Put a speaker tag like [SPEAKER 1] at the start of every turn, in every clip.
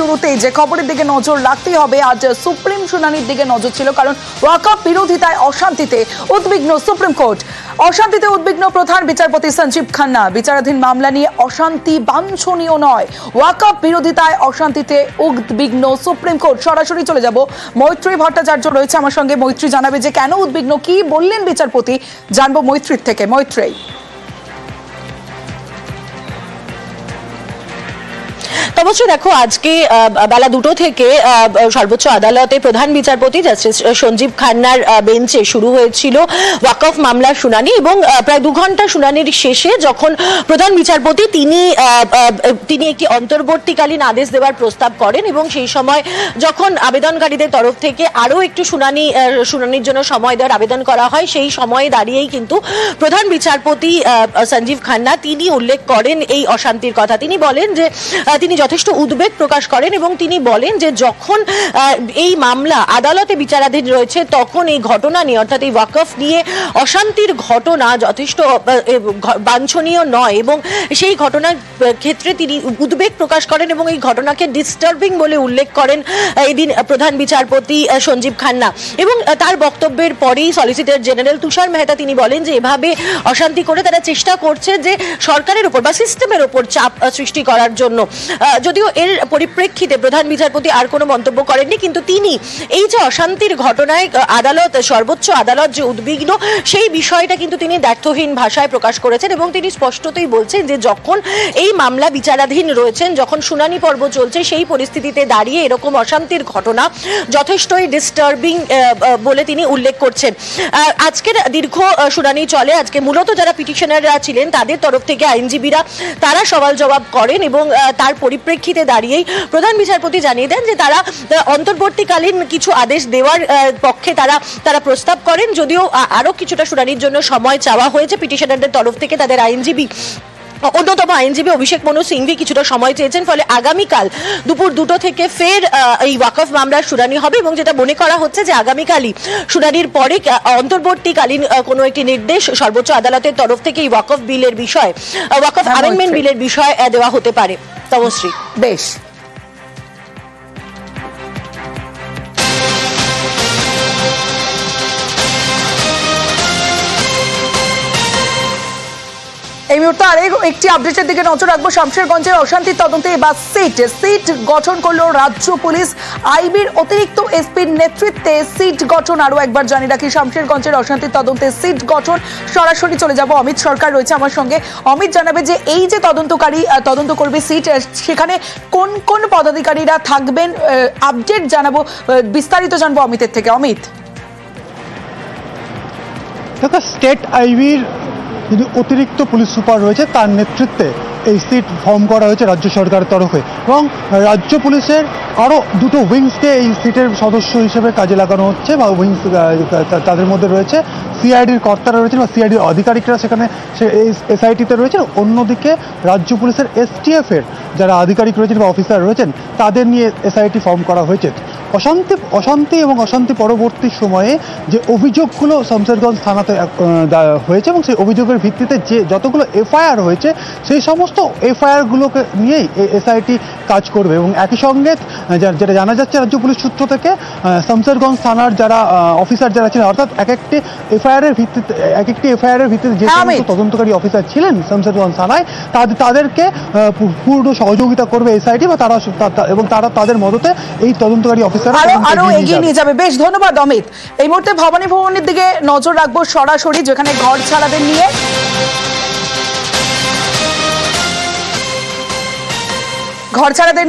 [SPEAKER 1] শুরুতেই যে খবরের দিকে নজর রাখতেই হবে, আজ সুপ্রিম শুনানির দিকে নজর ছিল, কারণ ওয়াকফ বিরোধিতায় অশান্তিতে উদ্বিগ্ন সুপ্রিম কোর্ট। অশান্তিতে উদ্বিগ্ন প্রধান বিচারপতি সঞ্জীব খান্না। বিচারাধীন মামলা নিয়ে অশান্তি বাঞ্ছনীয় নয়, ওয়াকফ বিরোধিতায় অশান্তিতে উদ্বিগ্ন সুপ্রিম কোর্ট। সরাসরি চলে যাব, মৈত্রী ভট্টাচার্য রয়েছে আমার সঙ্গে। মৈত্রী জানাবে যে কেন উদ্বিগ্ন, কি বললেন বিচারপতি, জানবো মৈত্রীর থেকে। মৈত্রী,
[SPEAKER 2] অবশ্যই দেখো, আজকে বেলা 2টো থেকে সর্বোচ্চ আদালতে প্রধান বিচারপতি জাস্টিস সঞ্জীব খান্নার বেঞ্চে শুরু হয়েছিল ওয়াকফ মামলার শুনানি, এবং প্রায় 2 ঘন্টা শুনানির শেষে যখন প্রধান বিচারপতি তিনি একটি অন্তর্বর্তীকালীন আদেশ দেওয়ার প্রস্তাব করেন, এবং সেই সময় যখন আবেদনকারীদের তরফ থেকে আরও একটু শুনানির জন্য সময় দেওয়ার আবেদন করা হয়, সেই সময়ে দাঁড়িয়েই কিন্তু প্রধান বিচারপতি সঞ্জীব খান্না তিনি উল্লেখ করেন এই অশান্তির কথা। তিনি বলেন যে তিনি যথেষ্ট উদ্বেগ প্রকাশ করেন, এবং তিনি বলেন যে যখন এই মামলা আদালতে বিচারাধীন রয়েছে তখন এই ঘটনা নিয়ে, অর্থাৎ এই ওয়াকফ নিয়ে অশান্তির ঘটনা যথেষ্ট বাঞ্ছনীয় নয়, এবং সেই ঘটনার ক্ষেত্রে তিনি উদ্বেগ প্রকাশ করেন এবং এই ঘটনাকে ডিস্টার্বিং বলে উল্লেখ করেন এদিন প্রধান বিচারপতি সঞ্জীব খান্না। এবং তার বক্তব্যের পরেই সলিসিটর জেনারেল তুষার মেহতা তিনি বলেন যে এভাবে অশান্তি করে তারা চেষ্টা করছে যে সরকারের উপর বা সিস্টেমের উপর চাপ সৃষ্টি করার জন্য। যদিও এর পরিপ্রেক্ষিতে প্রধান বিচারপতি আর কোনো মন্তব্য করেননি, কিন্তু তিনি এই যে অশান্তির ঘটনায় সর্বোচ্চ আদালত যে উদ্বিগ্ন, সেই বিষয়টা কিন্তু তিনি দ্ব্যর্থহীন ভাষায় প্রকাশ করেছেন, এবং তিনি স্পষ্টতই বলছেন যে যখন এই মামলা বিচারাধীন রয়েছেন, যখন শুনানি পর্ব চলছে, সেই পরিস্থিতিতে দাঁড়িয়ে এরকম অশান্তির ঘটনা যথেষ্টই ডিস্টার্বিং বলে তিনি উল্লেখ করছেন। আজকের দীর্ঘ শুনানি চলে। আজকে মূলত যারা পিটিশনাররা ছিলেন তাদের তরফ থেকে আইনজীবীরা তারা সওয়াল জবাব করেন, এবং তার পরিপ্রেক্ষিতে দাঁড়িয়েই প্রধান বিচারপতি জানিয়ে দেন যে তারা অন্তর্বর্তীকালীন কিছু আদেশ দেওয়ার পক্ষে তারা প্রস্তাব করেন। যদিও আরও কিছুটা শুনানির জন্য সময় চাওয়া হয়েছে পিটিশনারদের তরফ থেকে, তাদের অন্যতম আইনজীবী অভিষেক মনু সিংভি কিছুটা সময় চেয়েছেন, ফলে আগামীকাল দুপুর 2টো থেকে ফের এই ওয়াকফ মামলার শুনানি হবে, এবং যেটা মনে করা হচ্ছে যে আগামীকালই শুনানির পরে অন্তর্বর্তীকালীন কোনো একটি নির্দেশ সর্বোচ্চ আদালতের তরফ থেকে এই ওয়াকফ বিলের বিষয়, ওয়াকফ অ্যামেন্ডমেন্ট বিলের বিষয় দেওয়া হতে পারে। তমশ্রী,
[SPEAKER 1] বেশ। এই মুহূর্তে আরেক একটি আপডেটের দিকে নজর রাখবো। শামশেরগঞ্জের অশান্তির তদন্তে এবার সিট গঠন করলো রাজ্য পুলিশ। আইবির অতিরিক্ত এসপির নেতৃত্বে সিট গঠন। আরো একবার জানিয়ে রাখি, শামশেরগঞ্জের অশান্তির তদন্তে সিট গঠন। সরাসরি চলে যাব, অমিত সরকার রয়েছে আমার সঙ্গে। অমিত জানাবে যে এই যে তদন্ত করবে সিট, সেখানে কোন কোন পদাধিকারীরা থাকবেন, আপডেট জানাবো, বিস্তারিত জানবো অমিতের থেকে। অমিত,
[SPEAKER 3] দেখো, স্টেট আইবির যিনি অতিরিক্ত পুলিশ সুপার রয়েছে তার নেতৃত্বে এই সিট ফর্ম করা হয়েছে রাজ্য সরকারের তরফে, এবং রাজ্য পুলিশের আরও 2টো উইংসকে এই সিটের সদস্য হিসেবে কাজে লাগানো হচ্ছে, বা উইংস তাদের মধ্যে রয়েছে সিআইডির কর্তারা রয়েছেন বা সিআইডির আধিকারিকরা সেখানে এসআইটিতে রয়েছেন। অন্যদিকে রাজ্য পুলিশের এসটিএফের যারা আধিকারিক রয়েছেন বা অফিসার রয়েছেন তাদের নিয়ে এসআইটি ফর্ম করা হয়েছে। অশান্তি এবং অশান্তি পরবর্তী সময়ে যে অভিযোগগুলো শামশেরগঞ্জ থানাতে হয়েছে, এবং সেই অভিযোগের ভিত্তিতে যে যতগুলো এফআইআর হয়েছে সেই সমস্ত এফআইআরগুলোকে নিয়েই এসআইটি কাজ করবে। এবং একই সঙ্গে যেটা জানা যাচ্ছে রাজ্য পুলিশ সূত্র থেকে, শামশেরগঞ্জ থানার যারা অফিসার যারা ছিলেন, অর্থাৎ এক একটি এফআইআরের ভিত্তিতে যে সমস্ত তদন্তকারী অফিসার ছিলেন শামশেরগঞ্জ থানায় তাদেরকে পূর্ণ সহযোগিতা করবে এসআইটি, বা তারা তাদের মদতে এই তদন্তকারী অফিসার
[SPEAKER 1] আরো এগিয়ে নিয়ে যাবে। বেশ, ধন্যবাদ অমিত। এই মুহূর্তে ভবানী ভবনের দিকে নজর রাখবো সরাসরি, যেখানে ঘর ছাড়াদের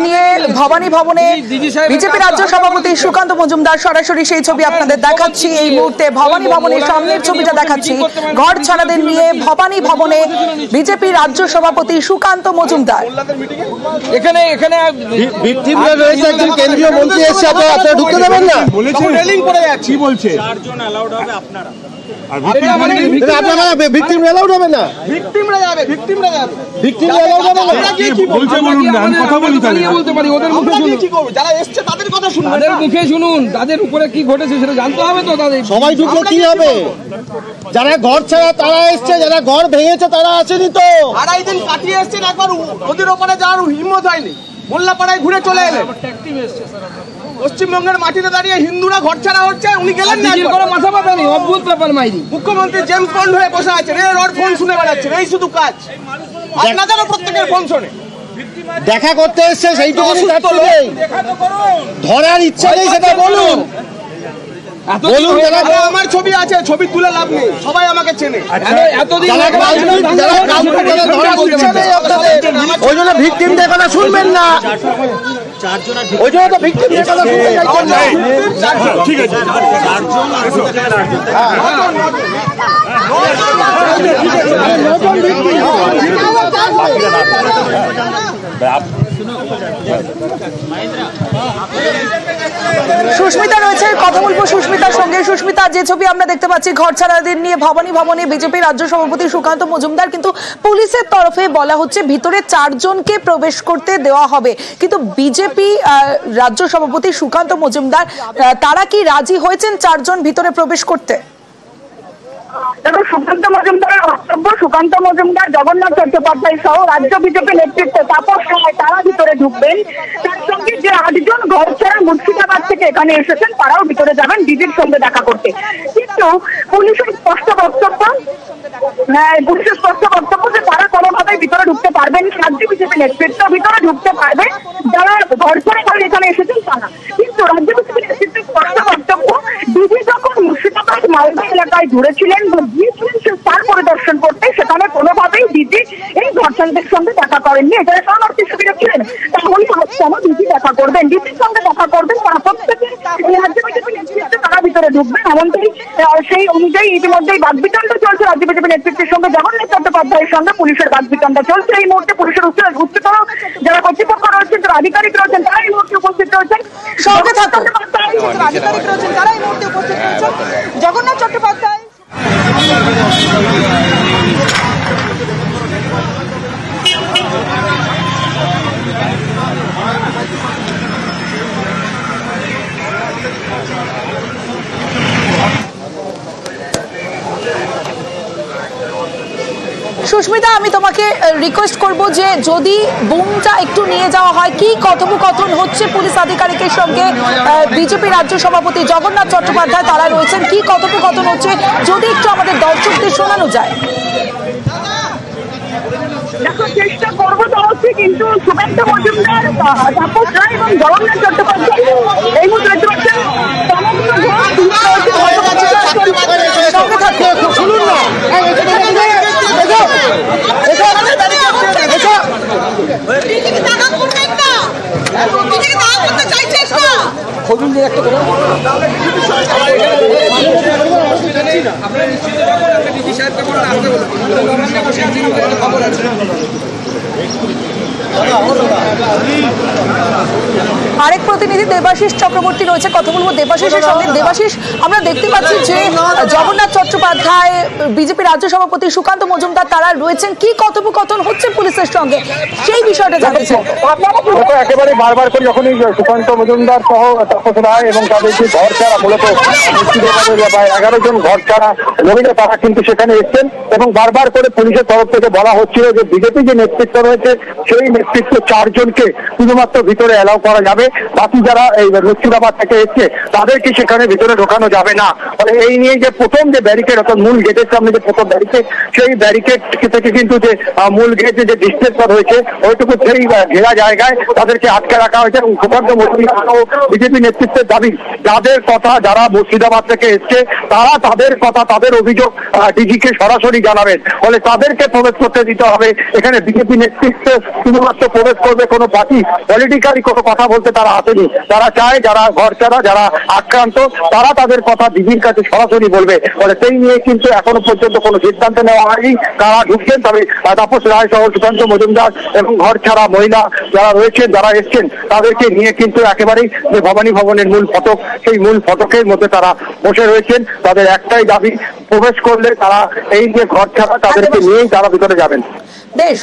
[SPEAKER 1] নিয়ে ভবানী ভবনে বিজেপি রাজ্য সভাপতি সুকান্ত মজুমদার। সরাসরি সেই ছবি আপনাদের দেখাচ্ছি। এই মুহূর্তে ভবানী ভবনের সামনের ছবিটা দেখাচ্ছি। ঘর ছাড়াদের নিয়ে ভবানী ভবনে বিজেপি রাজ্য সভাপতি সুকান্ত মজুমদার।
[SPEAKER 4] এখানে রয়েছে একজন কেন্দ্রীয় মন্ত্রী এসে, আপনারা ঢুকতে দেবেন না, বলেছে রেলিং করে যাচ্ছি, বলছে 4 জন অ্যালাউড হবে, আপনারা তাদের উপরে কি ঘটেছে সেটা জানতে হবে তো। তাদের সবাই ঢুকলে কি হবে? যারা ঘর ছাড়া তারা এসছে, যারা ঘর ভেঙেছে তারা আসেনি তো। 2.5 দিন কাটিয়ে এসছেন, একবার ওদের ওপরে যাওয়ার হিম্মত হয়নি। মোল্লাপাড়ায় ঘুরে চলে এলেন। পশ্চিমবঙ্গের মাটিতে দাঁড়িয়ে হিন্দুরা ঘর ছাড়া হচ্ছে, উনি গেলেন না, কোনো মাথা ব্যথা নেই, অদ্ভুত ব্যাপার মাইরি। মুখ্যমন্ত্রী জেমস বন্ড হয়ে বসে আছেন, এর ওর ফোন শুনে বেড়াচ্ছেন, এই শুধু কাজ। আপনাদেরও প্রত্যেকের ফোন শোনে।
[SPEAKER 5] দেখা করতে এসছে সেইটুকু ধরার ইচ্ছা নেই, সেটা বলুন।
[SPEAKER 4] আমার ছবি আছে, ছবি তুলে লাভ নেই, সবাই আমাকে চেনে।
[SPEAKER 5] ওই জন্য ভিকটিমদের কথা শুনবেন না, ওই জন্য তো ভিকটিমদের কথা শুনতে চাইছেন না। ঠিক আছে,
[SPEAKER 1] সুস্মিতা রয়েছে, কথা বলবো সুস্মিতার সঙ্গে। সুস্মিতা, যে ছবি আমরা দেখতে পাচ্ছি ঘর ছাড়াদের নিয়ে ভবানী ভবনে বিজেপি রাজ্য সভাপতি সুকান্ত মজুমদার, কিন্তু পুলিশের তরফে বলা হচ্ছে ভিতরে 4 জনকে প্রবেশ করতে দেওয়া হবে, কিন্তু বিজেপি রাজ্য সভাপতি সুকান্ত মজুমদার তারা কি রাজি হয়েছেন 4 জন ভিতরে প্রবেশ করতে?
[SPEAKER 6] দেখো, সুকান্ত মজুমদারের বক্তব্য, সুকান্ত মজুমদার, জগন্নাথ চট্টোপাধ্যায় সহ রাজ্য বিজেপি নেতৃত্বে তাপস রায় তারা ভিতরে ঢুকবেন। তার সঙ্গে যে 8 জন ঘর ছাড়া মুর্শিদাবাদ থেকে এখানে এসেছেন তারাও ভিতরে যাবেন ডিজির সঙ্গে দেখা করতে। কিন্তু পুলিশের স্পষ্ট বক্তব্য যে তারা কোনোভাবেই ভিতরে ঢুকতে পারবেন, রাজ্য বিজেপি নেতৃত্ব ভিতরে ঢুকতে পারবে যারা ঘর ছাড়া এখানে এসেছেন তারা। কিন্তু রাজ্য বিজেপি নেতৃত্বের স্পষ্ট বক্তব্য, ডিজি যখন মুর্শিদাবাদ মালদা এলাকায় ঘুরেছিলেন বা গিয়েছিলেন সে স্থান পরিদর্শন করতে, সেখানে কোনোভাবেই ডিজি এই ঘরছাড়াদের সঙ্গে দেখা করেননি। এখানে শরণার্থী শিবিরে ছিলেন, তাহলে কেন ডিজি দেখা করবেন, ডিজির সঙ্গে দেখা করবেন? তারা প্রত্যেকে রাজ্য বিজেপি নেতৃত্বে তারা ভিতরে ঢুকবেন, এমনটাই সেই অনুযায়ী ইতিমধ্যেই বাকবিতণ্ডা চলছে রাজ্য বিজেপি নেতৃত্বের সঙ্গে জগন্নাথ চট্টোপাধ্যায়ের সঙ্গে পুলিশের বাকবিতণ্ডা চলছে। এই মুহূর্তে পুলিশের উচ্চতর যারা কর্তৃপক্ষ রয়েছেন, যারা আধিকারিক রয়েছেন, তারা এই মুহূর্তে উপস্থিত রয়েছেন।
[SPEAKER 1] সঙ্গে থাকুন,
[SPEAKER 6] আধিকারিক রয়েছেন, তারা এই মুহূর্তে উপস্থিত রয়েছেন। জগন্নাথ চট্টোপাধ্যায়
[SPEAKER 1] সুস্মিতা, আমি তোমাকে রিকোয়েস্ট করব যে যদি বুমটা একটু নিয়ে যাওয়া হয়, কি কথোপকথন হচ্ছে পুলিশ আধিকারিকের সঙ্গে বিজেপি রাজ্য সভাপতি জগন্নাথ চট্টোপাধ্যায় তারা রয়েছেন, কি কথোপকথন হচ্ছে যদি একটু আমাদের দর্শকদের শোনানো যায়।
[SPEAKER 6] দেখো, চেষ্টা করবো তো হচ্ছে, কিন্তু সুকান্ত মজুমদার, তাপস রায় এবং জগন্নাথ চট্টোপাধ্যায় এই মুহূর্তে দেখতে পাচ্ছেন
[SPEAKER 1] সঙ্গে থাকবে, শুনুন না। আরেক প্রতিনিধি দেবাশিস চক্রবর্তী রয়েছে, কথা বলবো দেবাশিসের সঙ্গে। দেবাশিস, আমরা দেখতে পাচ্ছি যে জগন্নাথ চট্টোপাধ্যায়, বিজেপি রাজ্য সভাপতি সুকান্ত মজুমদার তারা রয়েছেন, কি কথোপকথন হচ্ছে পুলিশের সঙ্গে সেই বিষয়টা জানতে চাই।
[SPEAKER 5] একেবারে বারবার করে যখন সুকান্ত মজুমদার সহ তাপস রায় এবং তাদের যে ঘর ছাড়া, মূলত 11 জন ঘর ছাড়া মহিলা, তারা কিন্তু সেখানে এসছেন এবং বারবার করে পুলিশের তরফ থেকে বলা হচ্ছিল যে বিজেপি যে নেতৃত্ব রয়েছে সেই নেতৃত্ব 4 জনকে শুধুমাত্র ভিতরে অ্যালাউ করা যাবে, বাকি যারা এই মুর্শিদাবাদ থেকে এসছে তাদেরকে সেখানে ভিতরে ঢোকানো যাবে না। ফলে এই নিয়ে যে প্রথম যে ব্যারিকেড, অর্থাৎ মূল গেটের সামনে যে প্রথম ব্যারিকেড, সেই ব্যারিকেড থেকে কিন্তু যে মূল গেটে যে ডিস্টেন্স রয়েছে ওইটুকু সেই ঘেরা জায়গায় তাদেরকে আটকে রাখা হয়েছে। এবং সুকান্ত মজুমদার ও বিজেপি নেতৃত্বের দাবি, যাদের কথা যারা মুর্শিদাবাদ থেকে এসছে তারা তাদের কথা, তাদের অভিযোগ ডিজিকে সরাসরি জানাবেন, ফলে তাদেরকে প্রবেশ করতে দিতে হবে। এখানে বিজেপি নেতৃত্বে শুধুমাত্র প্রবেশ করবে কোনো পার্টি, পলিটিক্যালি কোনো কথা বলতে তারা আসেনি। তারা চায় যারা ঘর ছাড়া, যারা আক্রান্ত, তারা তাদের কথা ডিজির কাছে সরাসরি বলবে। ফলে সেই নিয়ে কিন্তু এখনো পর্যন্ত কোনো সিদ্ধান্ত নেওয়া হয়নি কারা ঢুকছেন। তবে তাপস রায় সহ সুকান্ত মজুমদার এবং ঘর ছাড়া মহিলা যারা রয়েছেন, যারা এসছেন, তাদেরকে নিয়ে কিন্তু একেবারেই যে ভবানী ভবনের মূল ফটক, সেই মূল ফটকের মধ্যে তারা বসে রয়েছেন। তাদের একটাই দাবি, প্রবেশ করলে তারা এই যে ঘর ছাড়া তাদেরকে নিয়েই তারা ভিতরে যাবেন।
[SPEAKER 1] বেশ।